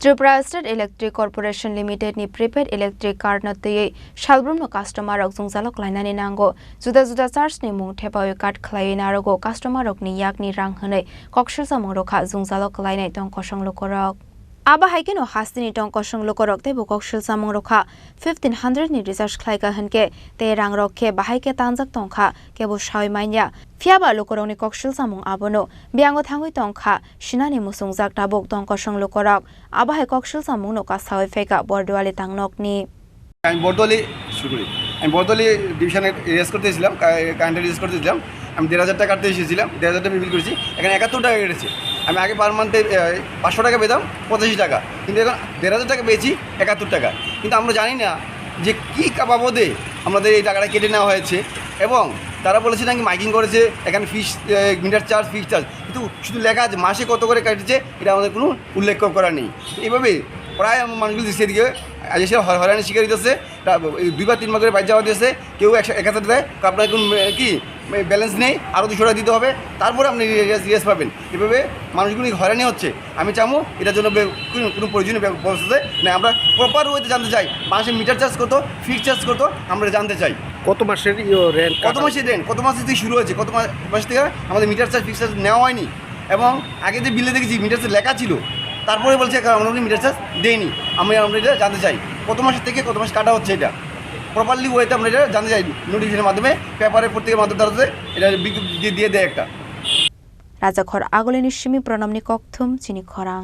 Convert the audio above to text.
Tripura State Electric Corporation Limited ni prepaid electric card na tei shalbrum no customer rok jungjalok lainani nango Juda charge ni mung thepawi card Khlaiwi narogo customer rok ni yak ni rang hwnui Silsamung rokha jungjalok lainai tong kosong lokorok Aba haikeno hastini tong kosong lokorok tebo Silsamung rokha 1500 ni recharge khlaiga hanke te rang rokhe bahaike tanjak tongkha kebo shai mainya Fiaba lokorok ni Silsamung abono biango thangui tongkha shinani musungjak tabok tong kosong lokorok aba hai Silsamung no ka sawi feka bordwali tangnok ni আমি বর্দলি ডিভিশনে race করতেছিলাম current race করতেছিলাম আমি ১,৫০০ টাকা কাটতে এসেছিলাম ১,৫০০ টাকা বিল করেছি এখানে ৭১ টাকা কেটেছে আমি আগে পার মান্থে ৫০০ টাকা পেতাম ৮৫ টাকা কিন্তু এখন ১,৫০০ টাকা পেয়েছি ৭১ টাকা কিন্তু আমরা জানি না যে কী বাবদে আমাদের এই টাকাটা কেটে নেওয়া হয়েছে এবং তারা বলেছে নাকি মাইকিং করেছে এখানে ফিস মিটার চার্জ ফিক্স চার্জ কিন্তু শুধু লেখা আছে মাসে কত করে কাটছে এটা আমাদের কোনো উল্লেখ করা নেই এইভাবে প্রায় মানুষগুলো সেদিকে এসে হয়রানি শিকার দিতেছে ২ বা ৩ বার করে বাইর যাওয়া দিয়েছে কেউ ১,০০০ দেয় আপনার কোনো কি ব্যালেন্স নেই আরও ২০০ টাকা দিতে হবে তারপরে আপনি রিয়াজ পাবেন এভাবে মানুষগুলি হয়রানি হচ্ছে আমি চাবো এটার জন্য কোনো প্রয়োজনীয় ব্যবস্থা না আমরা প্রপার ওয়েতে জানতে চাই মাসে মিটার চার্জ কত ফিক্স চার্জ কত আমরা জানতে চাই কত মাসের রেন্ট কত মাস থেকে শুরু হয়েছে কত মাস থেকে আমাদের মিটার চার্জ ফিক্স চার্জ নেওয়া হয়নি এবং আগে যে বিলে দেখেছি মিটার চার্জ লেখা ছিল তারপরে বলছে আমরা মিটার চার্জ দেয়নি আমরা এটা জানতে চাই কত মাসের থেকে কত মাস কাটা হচ্ছে এটা প্রপারলি ওয়েতে আমরা এটা জানতে চাই নোটিফিকেশনের মাধ্যমে পেপারে প্রত্যেকের মাধ্যমে তারা এটা দিয়ে দেয় একটা রাজা খর আগলিনি সিমি প্রণামনি ককথুম চিনি খরাং